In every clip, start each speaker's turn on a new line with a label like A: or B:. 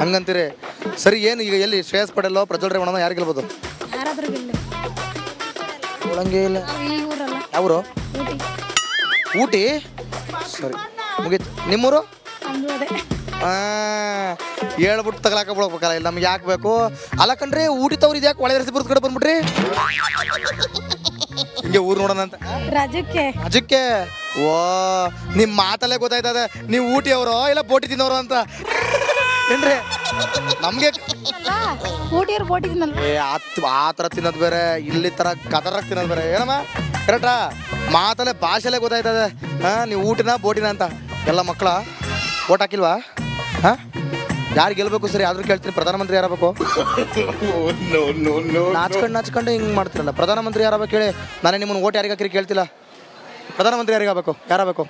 A: ಹಂಗಂತೀರಿ. ಸರಿ, ಏನು ಈಗ ಎಲ್ಲಿ ಶ್ರೇಯಸ್ ಪಟೇಲೋ ಪ್ರಜ್ವಲ್ ರೇವಣ್ಣ ಯಾರು ಗೆಲ್ಬೋದು?
B: ಯಾರಾದ್ರೂ ಗೆಲ್ಲಿ.
A: ಒಳಂಗೆ ಇಲ್ಲ.
B: ಈ ಊರಲ್ಲ,
A: ಯಾವರು?
B: ಊಟಿ.
A: ಊಟಿ. ಸರಿ, ಮುಗೀತು. ನಿಮ್ಮೂರು?
B: ಅಂದು ಅದೇ.
A: ಹೇಳ್ಬಿಟ್ಟು ತಗಲಾಕ ಬಿಡ್ಬೇಕಲ್ಲ, ಇಲ್ಲಿ ನಮ್ಗೆ ಯಾಕೆ ಬೇಕು? ಅಲ್ಲ ಕಣ್ರಿ, ಊಟಿ ತವ್ರು ಇದು ಯಾಕೆ ಒಳ್ಳೆ ಬುರ್ದ ಕಡೆ ಬಂದ್ಬಿಟ್ರಿ? ಹಿಂಗೆ ಊರು ನೋಡೋಣ ಅಂತ.
B: ರಾಜಕ್ಕೆ
A: ಅದಕ್ಕೆ ಓ ನಿಮ್ಮ ಮಾತಲ್ಲೇ ಗೊತ್ತಾಯ್ತದೆ ನೀವು ಊಟಿ ಅವರು ಇಲ್ಲ ಬೋಟಿ ತಿನ್ನೋರು ಅಂತ ಏನ್ರಿ. ನಮ್ಗೆ
B: ಊಟಿಯವ್ರು ಬೋಟಿ ತಿನ್ನಲ್ಲ.
A: ಆ ಥರ ತಿನ್ನೋದು ಬೇರೆ, ಇಲ್ಲಿ ಥರ ಕದರಾಗಿ ತಿನ್ನೋದು ಬೇರೆ. ಏನಮ್ಮ ಕರೆಕ್ಟಾ? ಮಾತಲ್ಲೇ ಭಾಷೆಲ್ಲೇ ಗೊತ್ತಾಯ್ತದೆ. ನೀವು ಊಟಿನ ಬೋಟಿನ ಅಂತ. ಎಲ್ಲ ಮಕ್ಕಳ ಓಟ್ ಹಾಕಿಲ್ವಾ? ಯಾರು ಗೆಲ್ಬೇಕು? ಸರಿ, ಆದ್ರೂ ಕೇಳ್ತೀನಿ, ಪ್ರಧಾನಮಂತ್ರಿ ಯಾರಬೇಕು? ನಾಚ್ಕೊಂಡು ಹಿಂಗೆ ಮಾಡ್ತಿರಲ್ಲ. ಪ್ರಧಾನಮಂತ್ರಿ ಯಾರಬೇಕು ಹೇಳಿ. ನಾನೇ ನಿಮ್ಮನ್ನು ಓಟ್ ಯಾರಿಗೆ ಹಾಕಿರಿ ಕೇಳ್ತಿಲ್ಲ. ಪ್ರಧಾನಮಂತ್ರಿ ಯಾರಿಗಾಗಬೇಕು? ಯಾರಾಗಬೇಕು?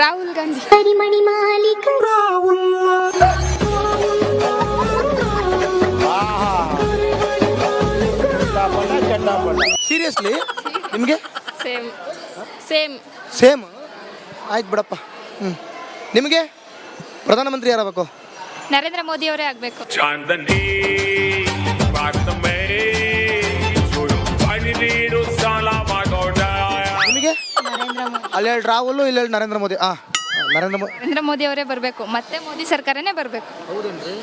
B: ರಾಹುಲ್ ಗಾಂಧಿ.
A: ಸೀರಿಯಸ್ಲಿ ನಿಮಗೆ?
B: Same same
A: same. ಆಯ್ತು ಬಿಡಪ್ಪ. ನಿಮಗೆ ಪ್ರಧಾನಮಂತ್ರಿ ಯಾರಾಗಬೇಕು?
B: ನರೇಂದ್ರ ಮೋದಿ ಅವರೇ ಆಗಬೇಕು.
A: ನಿಮಗೆ? ಅಲ್ಲಿ ಹೇಳಿ ರಾಹುಲ್, ಇಲ್ಲಿ ಹೇಳಿ ನರೇಂದ್ರ ಮೋದಿ.
B: ನರೇಂದ್ರ ಮೋದಿ ಅವರೇ ಬರಬೇಕು. ಮತ್ತೆ ಮೋದಿ ಸರ್ಕಾರನೇ ಬರಬೇಕು.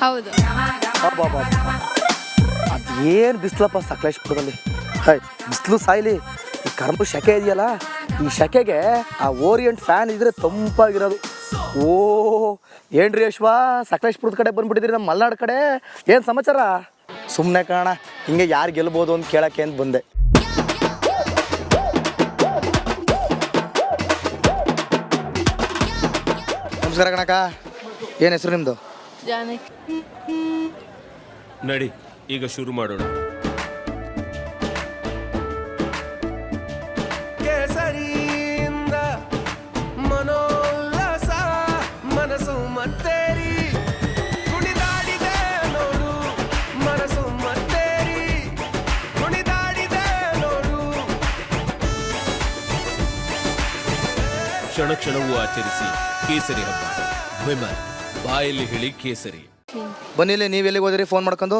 B: ಹೌದು.
A: ಏನು ಬಿಸಿಲಪ್ಪ ಸಕಲೇಶ್ಪುರದಲ್ಲಿ. ಬಿಸಿಲು ಸಾಯ್ಲಿ. ಈ ಕರ್ಮ ಶೆಕೆ ಇದೆಯಲ್ಲ, ಈ ಶೆಕೆಗೆ ಆ ಓರಿಯಂಟ್ ಫ್ಯಾನ್ ಇದ್ರೆ ತಂಪಾಗಿರೋದು. ಓ ಏನ್ರಿ ಯಶ್ವಾ, ಸಕಲೇಶ್ಪುರದ ಕಡೆ ಬಂದ್ಬಿಟ್ಟಿದ್ರಿ, ನಮ್ಮ ಮಲೆನಾಡು ಕಡೆ. ಏನು ಸಮಾಚಾರ? ಸುಮ್ಮನೆ ಕಾಣ, ಹಿಂಗೆ ಯಾರು ಗೆಲ್ಬೋದು ಅಂತ ಕೇಳಕ್ಕೆ ಅಂತ ಬಂದೆ. ನಮಸ್ಕಾರ ಕಣಕ. ಏನು ಹೆಸರು ನಿಮ್ಮದು?
B: ಜಾನಕಿ.
C: ನಡಿ ಈಗ ಶುರು ಮಾಡೋಣ. ಕೇಸರಿಯಿಂದ ಮನೋಲ್ಲಾಸ ಮನಸ್ಸು ಮತ್ತೇರಿ ಕುಣಿದಾಡಿದೆ ನೋಡು, ಮನಸ್ಸು ಮತ್ತೇರಿ ಕುಣಿದಾಡಿದೆ ನೋಡು. ಕ್ಷಣ ಕ್ಷಣವೂ ಆಚರಿಸಿ ಕೇಸರಿ ಹಬ್ಬ. ವಿಮಲ್ ಬಾಯಲ್ಲಿ ಹೇಳಿ ಕೇಸರಿ.
A: ಬನ್ನಿಲ್ಲಿ, ನೀವು ಎಲ್ಲಿಗೆ ಹೋದಿರಿ ಫೋನ್ ಮಾಡ್ಕೊಂಡು?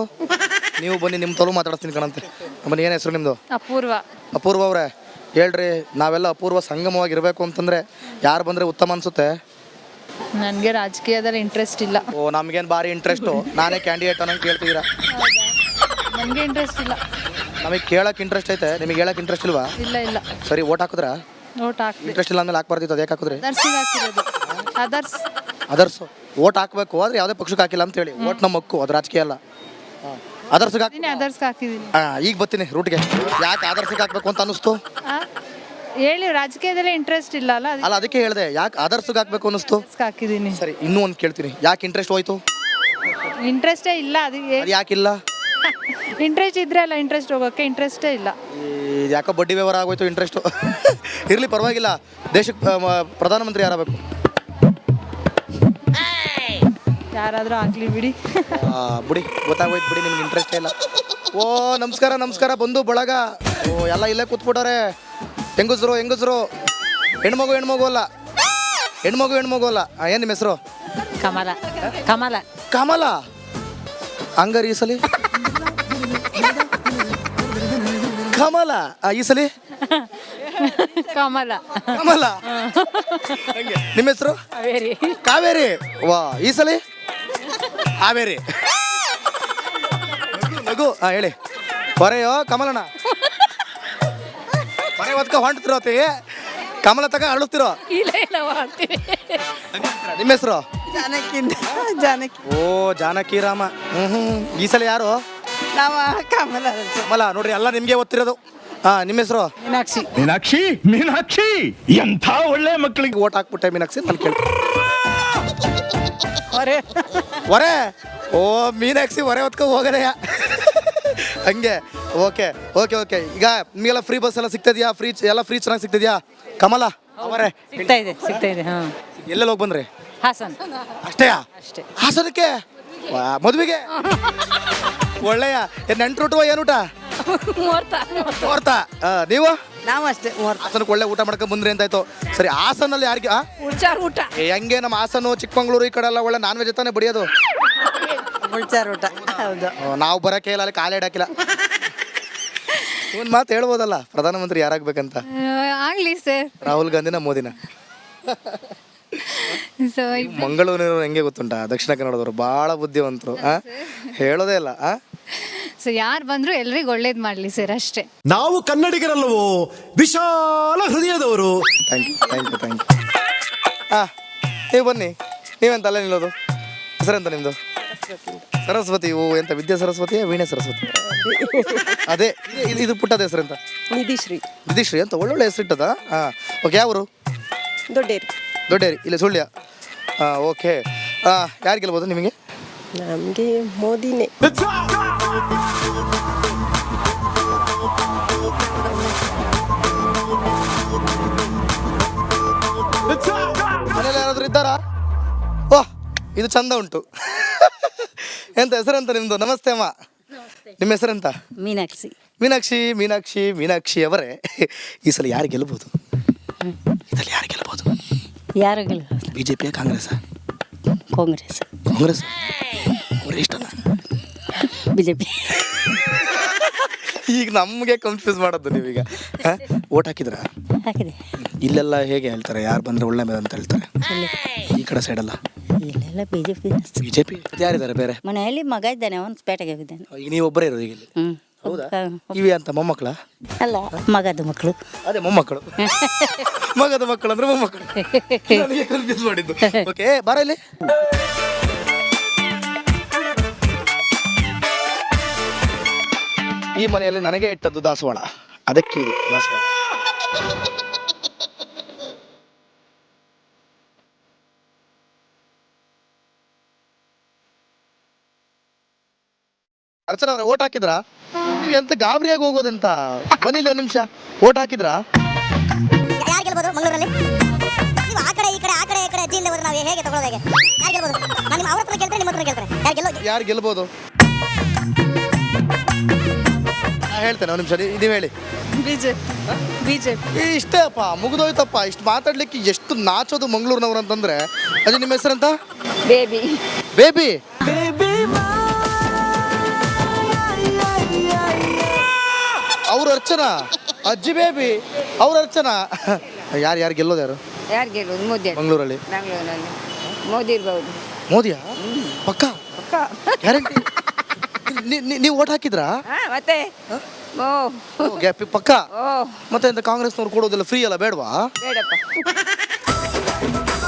A: ನೀವು ಬನ್ನಿ, ನಿಮ್ಮ ತಲು ಮಾತಾಡ್ತೀನಿ ಕಣಂತೆ. ಬನ್ನಿ, ಏನು ಹೆಸರು ನಿಮ್ಮದು?
B: ಅಪೂರ್ವ.
A: ಅಪೂರ್ವ ಅವರೇ, ಹೇಳ್ರಿ, ನಾವೆಲ್ಲ ಅಪೂರ್ವ ಸಂಗಮವಾಗಿರ್ಬೇಕು ಅಂತಂದರೆ ಯಾರು ಬಂದರೆ ಉತ್ತಮ ಅನಿಸುತ್ತೆ?
B: ನನಗೆ ರಾಜಕೀಯದಲ್ಲಿ ಇಂಟ್ರೆಸ್ಟ್ ಇಲ್ಲ.
A: ಓ, ನಮಗೇನು ಭಾರಿ ಇಂಟ್ರೆಸ್ಟು. ನಾನೇ ಕ್ಯಾಂಡಿಡೇಟ್ ಅನ್ನೋಂಗೆ ಕೇಳ್ತಿದ್ದೀರಾ?
B: ನನಗೆ ಇಂಟ್ರೆಸ್ಟ್ ಇಲ್ಲ.
A: ನಮಗೆ ಕೇಳೋಕೆ ಇಂಟ್ರೆಸ್ಟ್ ಐತೆ, ನಿಮಗೆ ಹೇಳೋಕೆ ಇಂಟ್ರೆಸ್ಟ್ ಇಲ್ವಾ?
B: ಇಲ್ಲ ಇಲ್ಲ.
A: ಸರಿ, ಓಟ್ ಹಾಕಿದ್ರಾ?
B: ಓಟ್ ಹಾಕ್ತೀವಿ.
A: ಇಂಟ್ರೆಸ್ಟ್ ಇಲ್ಲ ಅಂದ್ಮೇಲೆ ಹಾಕ್ಬಾರ್ದಿತ್ತು, ಅದು ಯಾಕೆ ಹಾಕಿದ್ರಿ?
B: ಅದರ್ಸಿಗೆ ಹಾಕಿರೋದು.
A: ಅದರ್ಸ್ ಓಟ್ ಹಾಕಬೇಕು, ಆದರೆ ಯಾವುದೇ ಪಕ್ಷಕ್ಕೆ ಹಾಕಿಲ್ಲ ಅಂತ ಹೇಳಿ. ಓಟ್ ನಮ್ಮ ಹಕ್ಕು, ಅದು ರಾಜಕೀಯ ಅಲ್ಲ. ಅದರ್ಸ್ಗೆ ಹಾಕಿ.
B: ಅದರ್ಸ್ಗೆ ಹಾಕಿದ್ದೀನಿ.
A: ಈಗ ಬರ್ತೀನಿ ರೂಟ್ಗೆ. ಯಾಕೆ ಆದರ್ಶಕ್ಕೆ ಹಾಕ್ಬೇಕು ಅಂತ ಅನ್ನಿಸ್ತು?
B: ಹೇಳಿ, ರಾಜಕೀಯದಲ್ಲೇ ಇಂಟ್ರೆಸ್ಟ್ ಇಲ್ಲ ಅಲ್ಲ,
A: ಅಲ್ಲ ಅದಕ್ಕೆ ಹೇಳಿದೆ, ಯಾಕೆ ಆದರ್ಶಕ್ಕೆ ಹಾಕ್ಬೇಕು ಅನ್ನಿಸ್ತು?
B: ಹಾಕಿದ್ದೀನಿ.
A: ಸರಿ, ಇನ್ನೂ ಒಂದು ಕೇಳ್ತೀನಿ, ಯಾಕೆ ಇಂಟ್ರೆಸ್ಟ್ ಹೋಯ್ತು?
B: ಇಂಟ್ರೆಸ್ಟೇ ಇಲ್ಲ. ಅದಕ್ಕೆ
A: ಅದು ಯಾಕಿಲ್ಲ?
B: ಇಂಟ್ರೆಸ್ಟ್ ಇದ್ರೆ ಅಲ್ಲ ಇಂಟ್ರೆಸ್ಟ್ ಹೋಗೋಕ್ಕೆ. ಇಂಟ್ರೆಸ್ಟೇ ಇಲ್ಲ.
A: ಯಾಕೋ ಬಡ್ಡಿ ವ್ಯವಹಾರ ಆಗೋಯ್ತು ಇಂಟ್ರೆಸ್ಟು. ಇರಲಿ, ಪರವಾಗಿಲ್ಲ. ದೇಶಕ್ಕೆ ಪ್ರಧಾನಮಂತ್ರಿ ಯಾರಾಗಬೇಕು?
B: ಯಾರಾದರೂ ಆಗಲಿ ಬಿಡಿ.
A: ಬಿಡಿ, ಗೊತ್ತಾಗೋಯ್ತು ಬಿಡಿ, ನಿಮ್ಗೆ ಇಂಟ್ರೆಸ್ಟೇ ಇಲ್ಲ. ಓ ನಮಸ್ಕಾರ ನಮಸ್ಕಾರ, ಬಂದು ಬಳಗ. ಓ ಎಲ್ಲ ಇಲ್ಲೇ ಕೂತ್ಬಿಟ್ಟವ್ರೆ. ಹೆಂಗಸ್ರು ಹೆಣ್ಮಗು ಅಲ್ಲ. ಹೆಣ್ಮಗು ಅಲ್ಲ. ಏನು ನಿಮ್ಮ ಹೆಸರು?
B: ಕಮಲ. ಕಮಲ.
A: ಕಮಲ ಹಂಗಾರಿ ಈ ಸಲಿ? ಕಮಲ ಈ ಸಲಿ?
B: ಕಮಲ.
A: ಕಮಲ. ನಿಮ್ಮ ಹೆಸರು? ಕಾವೇರಿ. ವಾ, ಈ ಸಲಿ ಹಾವೇರಿ. ನಗು. ಹೇಳಿ. ಹೊರೆಯೋ ಕಮಲಣ್ಣ? ಹೊರೆ ಹೊತ್ಕ ಹೊಂಟ್ತಿರೋತಿ, ಕಮಲ ತಗ ಅಳಿಸ್ತಿರೋ? ನಿಮ್ಮ ಹೆಸರು?
B: ಜಾನಕಿ.
A: ಓ ಜಾನಕಿ ರಾಮ. ಈ ಸಲ ಯಾರು? ಕಮಲ. ನೋಡ್ರಿ, ಎಲ್ಲ ನಿಮ್ಗೆ ಗೊತ್ತಿರೋದು. ನಿಮ್ಮ ಹೆಸರು?
D: ಮೀನಾಕ್ಷಿ ಎಂಥ ಒಳ್ಳೆ ಮಕ್ಕಳಿಗೆ
A: ಓಟ್ ಹಾಕ್ಬಿಟ್ಟೆ ಮೀನಾಕ್ಷಿ. ನಾನು ಕೇಳಿ ಹೊರೆ. ಓ ಮೀನಾಕ್ಷಿ ಹೊರೆ ಹೊತ್ಕೊ ಹೋಗದೆಯಾ? ಹಂಗೆ. ಓಕೆ. ಈಗ ನಿಮಗೆಲ್ಲ ಫ್ರೀ ಬಸ್ ಎಲ್ಲ ಸಿಗ್ತದ್ಯಾ? ಎಲ್ಲ ಫ್ರೀ ಚೆನ್ನಾಗಿ ಸಿಗ್ತದ್ಯಾ? ಕಮಲ ಅವರೇ
E: ಸಿಗ್ತಾ ಇದೆ.
A: ಎಲ್ಲೆಲ್ಲಿ ಹೋಗಿ ಬಂದ್ರಿ?
E: ಹಾಸನ್.
A: ಅಷ್ಟೇ. ಹಾಸನಕ್ಕೆ ಮದುವೆಗೆ? ಒಳ್ಳೆಯ ನೆಂಟ್ರು ಏನೂಟ? ನೀವು?
E: ನಾವು ಅಷ್ಟೇ.
A: ಹಾಸನಕ್ಕೆ ಒಳ್ಳೆ ಊಟ ಮಾಡ್ಕೊಂಡು ಬಂದ್ರಿ ಅಂತಾಯ್ತು. ಸರಿ, ಹಾಸನಲ್ಲಿ ಯಾರಿಗೆ
E: ಊಟ?
A: ಹೆಂಗೆ ನಮ್ಮ ಹಾಸನ ಚಿಕ್ಕಮಂಗ್ಳೂರು ಈ ಕಡೆ ಎಲ್ಲ ಒಳ್ಳೆ ನಾನ್ ವೆಜ್ ತಾನೇ ಬಡಿಯೋದು?
E: ಮುಳ್ಚಾರ್ ಊಟ ಹೌದು.
A: ನಾವು ಬರೋಕೆ ಇಲ್ಲ, ಅಲ್ಲಿ ಕಾಲೇ ಇಡಾಕಿಲ್ಲ. ಒಂದು ಮಾತು ಹೇಳ್ಬೋದಲ್ಲ, ಪ್ರಧಾನಮಂತ್ರಿ ಯಾರಾಗ್ಬೇಕಂತ?
B: ಆಗಲಿ ಸರ್.
A: ರಾಹುಲ್ ಗಾಂಧಿನ ಮೋದಿನ?
B: ಸೊ
A: ಮಂಗಳೂರಿನವರು ಹೆಂಗೆ ಗೊತ್ತುಂಟಾ, ದಕ್ಷಿಣ ಕನ್ನಡದವರು ಭಾಳ ಬುದ್ಧಿವಂತರು. ಹೇಳೋದೇ ಇಲ್ಲ.
B: ಸೊ ಯಾರು ಬಂದರೂ ಎಲ್ರಿಗೂ ಒಳ್ಳೇದು ಮಾಡಲಿ ಸರ್, ಅಷ್ಟೇ.
F: ನಾವು ಕನ್ನಡಿಗರಲ್ಲವೋ, ವಿಶಾಲ ಹೃದಯದವರು.
A: Thank you thank you thank you. ನೀವು ಬನ್ನಿ, ನೀವೆಂತ ಅಲ್ಲೇ ನಿಲ್ಲೋದು? ಹೆಸರೆಂತ ನಿಮ್ಮದು? ಸರಸ್ವತಿ. ಓ, ಎಂತ ವಿದ್ಯಾ ಸರಸ್ವತಿಯ ವೀಣೆ ಸರಸ್ವತಿ? ಅದೇ ಇದು ಪುಟ್ಟದ ಹೆಸರೆಂತ?
E: ನಿಧಿಶ್ರೀ.
A: ನಿಧಿಶ್ರೀ ಅಂತ ಒಳ್ಳೊಳ್ಳೆ ಹೆಸರಿಟ್ಟದ. ಹಾಂ, ಓಕೆ. ಯಾವರು?
E: ದೊಡ್ಡೇರಿ.
A: ದೊಡ್ಡೇರಿ, ಇಲ್ಲ ಸುಳ್ಯ. ಓಕೆ. ಯಾರು ಗೆಲ್ಬೋದು ನಿಮಗೆ?
E: ನಮಗೆ ಮೋದಿನೇ.
A: ಮನೇಲಿ ಯಾರಾದರೂ ಇದ್ದಾರಾ? ಓಹ್, ಇದು ಚಂದ ಉಂಟು. ಎಂತ ಹೆಸರೆಂತ ನಿಮ್ಮದು? ನಮಸ್ತೆ ಅಮ್ಮ, ನಿಮ್ಮ ಹೆಸರೆಂತ?
E: ಮೀನಾಕ್ಷಿ.
A: ಮೀನಾಕ್ಷಿ ಮೀನಾಕ್ಷಿ ಮೀನಾಕ್ಷಿ ಅವರೇ, ಈ ಸಲ ಯಾರು ಗೆಲ್ಬೋದು? ಇದರಲ್ಲಿ ಯಾರು ಗೆಲ್ಬೋದು?
E: ಯಾರು ಗೆಲ್ಲಬಹುದು?
A: BJP ಕಾಂಗ್ರೆಸ್?
E: ಕಾಂಗ್ರೆಸ್.
A: ಕಾಂಗ್ರೆಸ್ ಅವ್ರ ಇಷ್ಟನಾ?
E: BJP.
A: ಈಗ ನಮಗೆ ಕನ್ಫ್ಯೂಸ್ ಮಾಡೋದು ನೀವೀಗ. ಓಟ್ ಹಾಕಿದ್ರಾ?
E: ಹಾಕಿದೆ.
A: ಇಲ್ಲೆಲ್ಲ ಹೇಗೆ ಹೇಳ್ತಾರೆ, ಯಾರು ಬಂದರೆ ಒಳ್ಳೆ ಮೇಲೆ ಅಂತ ಹೇಳ್ತಾರೆ. ಈ ಕಡೆ ಸೈಡಲ್ಲ
E: ಇಲ್ಲೆಲ್ಲ BJP.
A: BJP. ಯಾರಿದ್ದಾರೆ ಬೇರೆ?
E: ಮನೆಯಲ್ಲಿ ಮಗ ಇದ್ದಾನೆ, ಅವನು ಪೇಟೆಗೆ ಹೋಗಿದ್ದಾನೆ.
A: ಈಗ ನೀವು ಒಬ್ಬರೇ ಇರೋದು ಈಗ ಇಲ್ಲಿ? ಹೌದಾ? ಇವೆ ಅಂತ ಮೊಮ್ಮಕ್ಕಳ?
E: ಅಲ್ಲ, ಮಗದ ಮಕ್ಕಳು.
A: ಅದೇ ಮೊಮ್ಮಕ್ಕಳು. ಮಗದ ಮಕ್ಕಳು ಅಂದ್ರೆ ಮೊಮ್ಮಕ್ಕಳು. ನನಗೆ ಕನ್ಫ್ಯೂಸ್ ಮಾಡಿದ್ದು. ಓಕೆ, ಬಾರ ಇಲ್ಲಿ. ಈ ಮನೆಯಲ್ಲಿ ನನಗೆ ಇಟ್ಟದ್ದು ದಾಸವಾಳ, ಅದಕ್ಕೆ ಇದು ದಾಸವಾಳ. ಅರ್ಚನಾ ಅವ್ರೆ, ಓಟ್ ಹಾಕಿದ್ರಾ? ನೀವು ಎಂತ ಗಾಬರಿಯಾಗಿ ಹೋಗೋದಂತ? ಬನ್ನಿಲ್ಲ ಒಂದು ನಿಮಿಷ. ಓಟ್ ಹಾಕಿದ್ರಾ?
G: ಯಾರು ಗೆಲ್ಬೋದು ಮಂಗಳೂರಲ್ಲಿ? ನೀವು ಆ ಕಡೆ ಈ ಕಡೆ ಅಜ್ಜಿಯಿಂದ ಹೋದ್ರೆ ನಾವು ಹೇಗೆ ತಗೊಳ್ಳೋದು? ಹೇಗೆ ಯಾರು ಗೆಲ್ಬೋದು? ನಾನು ನಿಮ್ಮ ಅವ್ರ ಹತ್ರ ಕೇಳ್ತಾರೆ, ನಿಮ್ಮ ಹತ್ರ ಕೇಳ್ತಾರೆ,
A: ಯಾರು ಗೆಲ್ಬೋದು? ಹೇಳ್ತೇನೆ ಒಂದು ನಿಮಿಷ, ನೀವು ಹೇಳಿ.
E: BJP.
A: ಇಷ್ಟೇ ಅಪ್ಪ, ಮುಗಿದೋಯ್ತಪ್ಪ. ಇಷ್ಟು ಮಾತಾಡ್ಲಿಕ್ಕೆ ಎಷ್ಟು ನಾಚೋದು ಮಂಗಳೂರಿನವ್ರು ಅಂತಂದ್ರೆ. ಅದು ನಿಮ್ಮ ಹೆಸರಂತ?
B: ಬೇಬಿ.
A: ಬೇಬಿ. ಅವ್ರ ಅರ್ಚನಾ, ಅಜ್ಜಿ ಬೇಬಿ, ಅವ್ರ ಅರ್ಚನಾ. ಯಾರು ಗೆಲ್ಲೋದು?
B: ಯಾರು ಗೆಲ್ಲೋದು? ಮೋದಿ.
A: ಮಂಗಳೂರಲ್ಲಿ
B: ಬೆಂಗಳೂರಲ್ಲಿ ಮೋದಿ ಇರ್ಬೋದು.
A: ಮೋದಿಯಾ? ಪಕ್ಕ ಗ್ಯಾರಂಟಿ? ನೀವು ಓಟ್ ಹಾಕಿದ್ರಾ?
B: ಮತ್ತೆ
A: ಪಕ್ಕ. ಮತ್ತೆ ಎಂತ ಕಾಂಗ್ರೆಸ್ನವ್ರು ಕೊಡೋದಿಲ್ಲ, ಫ್ರೀ ಅಲ್ಲ, ಬೇಡವಾ?
B: ಬೇಡಪ್ಪ.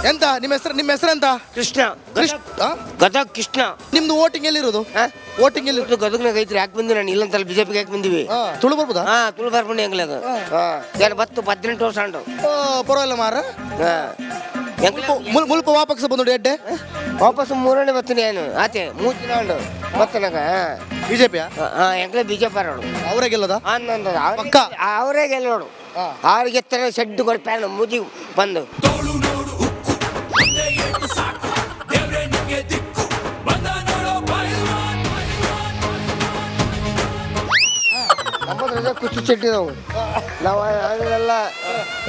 A: ಎಂತ ನಿಮ್ಮ ಹೆಸರೆಂತ?
H: ಕೃಷ್ಣ. ಗದಗ ಕೃಷ್ಣ.
A: ನಿಮ್ದು ವೋಟಿಂಗ್ ಎಲ್ಲಿರೋದು? ವೋಟಿಂಗ್ ಎಲ್ಲಿ?
H: ಗದಗ್ನಾಗ ಐತ್ರಿ. ಯಾಕೆ ಬಂದ್ವಿ? ನಾನು ಇಲ್ಲಂತಲ್ಲ BJP ಯಾಕೆ ಬಂದಿವಿ?
A: ತುಳು ಬರ್ಬೋದಾ?
H: ತುಳು ಬರ್ಕೊಂಡು ಹೆಂಗ್ಲಾಗ 18 ವರ್ಷ ಉಂಟು.
A: ಪರವಾಗಿಲ್ಲ ಮಾರ. ಮುಲ್ಪ ವಾಪಸ್ ಬಂದು ಎಡ್ಡೆ
H: ವಾಪಸ್ 3ನೇ ಬರ್ತೀನಿ. ಏನು ಆಚೆ 3 ದಿನ ಉಂಟು ಬರ್ತನಾಗ.
A: BJP
H: ಹೆಂಗ್ಲ BJP
A: ಅವರೇ ಗೆಲ್ಲದ? ಪಕ್ಕ
H: ಅವರೇ ಗೆಲ್ಲೋಡು. ಅವ್ರಿಗೆ ಶೆಡ್ ಕೊಡ್ಪ್ಯಾನ ಮುದಿ ಬಂದು. ಕುಚ್ಚು ಚೆಟ್ಟಿದವು ನಾವು ಅದೆಲ್ಲ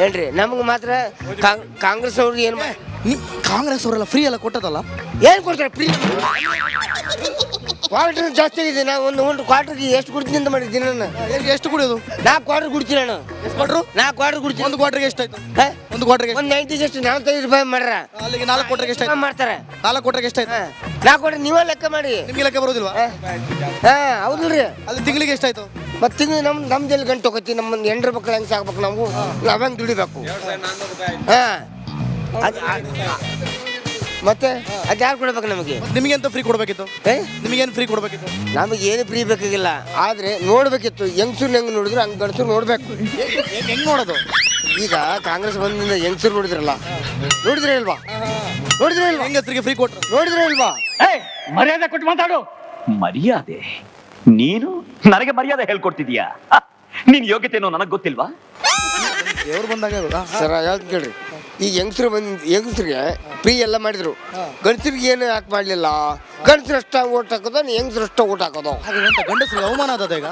H: ಏನ್ರಿ. ನಮ್ಗೆ ಮಾತ್ರ ಕಾಂಗ್ರೆಸ್ ಅವ್ರಿಗೆ ಏನು
A: ಕಾಂಗ್ರೆಸ್ ಅವರೆಲ್ಲ ಫ್ರೀ ಎಲ್ಲ ಕೊಟ್ಟದಲ್ಲ?
H: ಏನು ಕೊಡ್ತಾರೆ ಫ್ರೀ? ಕ್ವಾರ್ಟರ್ ಜಾಸ್ತಿ ಇದೆ. ನಾವು ಒಂದು ಕ್ವಾರ್ಟರ್ಗೆ ಎಷ್ಟು ಕುಡ್ತೀನಿ ಅಂತ ಮಾಡಿದ್ದೀನಿ ನಾನು.
A: ಎಷ್ಟು ಕುಡಿಯೋದು?
H: 4 ಕ್ವಾರ್ಟರ್ ಕುಡ್ತೀನಿ ನಾನು.
A: ಎಷ್ಟು ಕೊಟ್ರು?
H: 4 ಕ್ವಾರ್ಟರ್ ಕುಡ್ತೀನಿ.
A: ಒಂದು ಕ್ವಾರ್ಟರ್ಗೆ ಎಷ್ಟಾಯ್ತು? ಒಂದು ಕ್ವಾರ್ಟರ್ಗೆ
H: ಒಂದು 90 ಎಷ್ಟು 45 ರೂಪಾಯಿ ಮಾಡ್ರ.
A: ಅಲ್ಲಿಗೆ 4 ಕ್ವಾರ್ಟರ್ಗೆ ಎಷ್ಟಾಯ್ತು?
H: ಮಾಡ್ತಾರೆ.
A: 4 ಕ್ವಾರ್ಟರ್ಗೆ ಎಷ್ಟಾಯ್ತು?
H: 4 ಕ್ವಾರ್ಟರ್ ನೀವೇ ಲೆಕ್ಕ ಮಾಡಿ.
A: ನಿಮ್ಗೆ ಲೆಕ್ಕ ಬರೋದಿಲ್ವಾ?
H: ಹೌದಲ್ರಿ.
A: ಅಲ್ಲಿ ತಿಂಗಳಿಗೆ ಎಷ್ಟಾಯ್ತು?
H: ಮತ್ತೆ ತಿಂಗಳು ನಮ್ದು ಎಲ್ಲಿ ಗಂಟು ಹೋಗತ್ತಿ? ನಮ್ಮ ಹೆಂಡ್ರ ಮಕ್ಳು ಹೆಂಗೆ ಸಾಕ್ಬೇಕು? ನಾವು ಹೆಂಗೆ ದುಡಿಬೇಕು? ಮತ್ತೆ ಅದು ಯಾರು ಕೊಡ್ಬೇಕು ನಮಗೆ?
A: ನಿಮಗೆ ಅಂತ ಫ್ರೀ ಕೊಡ್ಬೇಕಿತ್ತು? ನಿಮಗೇನು ಫ್ರೀ ಕೊಡ್ಬೇಕಿತ್ತು?
H: ನಮಗೆ ಏನು ಫ್ರೀ ಬೇಕಾಗಿಲ್ಲ. ಆದ್ರೆ ನೋಡ್ಬೇಕಿತ್ತು. ಹೆಂಗಸೂರ್ ಹೆಂಗ್ ನೋಡಿದ್ರು ಹಂಗೆ ಗಂಡಸರು ನೋಡ್ಬೇಕು.
A: ಹೆಂಗ್ ನೋಡೋದು?
H: ಈಗ ಕಾಂಗ್ರೆಸ್ ಬಂದಿಂದ ಹೆಂಗಸರು ನೋಡಿದ್ರಲ್ಲ, ನೋಡಿದ್ರೆ ಇಲ್ವಾ? ನೋಡಿದ್ರೆ ಇಲ್ವಾ?
A: ಹೆಂಗಸರಿಗೆ ಫ್ರೀ ಕೊಟ್ರು
H: ನೋಡಿದ್ರೆ ಇಲ್ವಾ?
D: ಮರ್ಯಾದೆ ಕೊಟ್ಟು ಮಾತಾಡು. ಮರ್ಯಾದೆ? ನೀನು ನನಗೆ ಮರ್ಯಾದೆ ಹೇಳ್ಕೊಡ್ತಿದ್ಯಾ? ನಿನ್ ಯೋಗ್ಯತೆನೋ ನನಗೆ ಗೊತ್ತಿಲ್ವಾ?
A: ದೇವ್ರು ಬಂದಾಗ
H: ಸರ್ ಹೇಳ್ತೀನಿ ಕೇಳ್ರಿ. ಈಗ ಹೆಂಗಸರಿಗೆ ಫ್ರೀ ಎಲ್ಲ ಮಾಡಿದ್ರು, ಗಂಡಸರಿಗೆ ಏನು ಯಾಕೆ ಮಾಡಲಿಲ್ಲ? ಗಂಡಸರು ಅಷ್ಟ ಓಟ್ ಹಾಕೋದು, ಹೆಂಗಸರು ಅಷ್ಟ ಓಟ್ ಹಾಕೋದು.
A: ಗಂಡಸರಿಗೆ ಅವಮಾನ ಆದದ? ಈಗ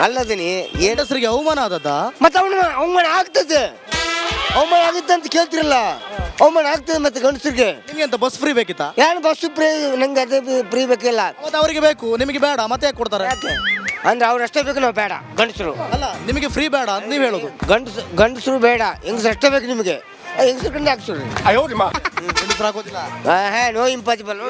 H: ಅಲ್ಲದೀನಿ
A: ಗಂಡಸರಿಗೆ ಅವಮಾನ ಆದದ?
H: ಮತ್ತೆ ಅವಮಾನ ಆಗ್ತದೆ. ಅವಮಾನ ಆಗುತ್ತೆ ಅಂತ ಕೇಳ್ತಿರಲ್ಲ. ಅವಮಾನ ಆಗ್ತದೆ ಮತ್ತೆ ಗಂಡಸರಿಗೆ.
A: ನಿಮ್ಗೆ ಅಂತ ಬಸ್ ಫ್ರೀ ಬೇಕಿತ್ತಾ?
H: ಏನು ಬಸ್ಸು ಫ್ರೀ? ನಂಗೆ ಅದೇ ಫ್ರೀ ಬೇಕಿಲ್ಲ.
A: ಮತ್ತೆ ಅವರಿಗೆ ಬೇಕು, ನಿಮಗೆ ಬೇಡ, ಮತ್ತೆ ಯಾಕೆ ಕೊಡ್ತಾರೆ?
H: ಯಾಕೆ ಅಂದ್ರೆ ಅವ್ರು ಅಷ್ಟೇ ಬೇಕು, ನಾವು ಬೇಡ ಗಂಡಸರು.
A: ಅಲ್ಲ, ನಿಮಗೆ ಫ್ರೀ ಬೇಡ ಅಂತ ನೀವು ಹೇಳೋದು.
H: ಗಂಡಸರು ಬೇಡ, ಹೆಂಗಸರು ಅಷ್ಟೇ ಬೇಕು ನಿಮಗೆ. ಹೆಂಗಸರು ಕಂಡು ಹಾಕ್ಸ್ರಿ.
A: ಹೆಂಗಸ್ರು ಆಗೋದಿಲ್ಲ.
H: No impossible.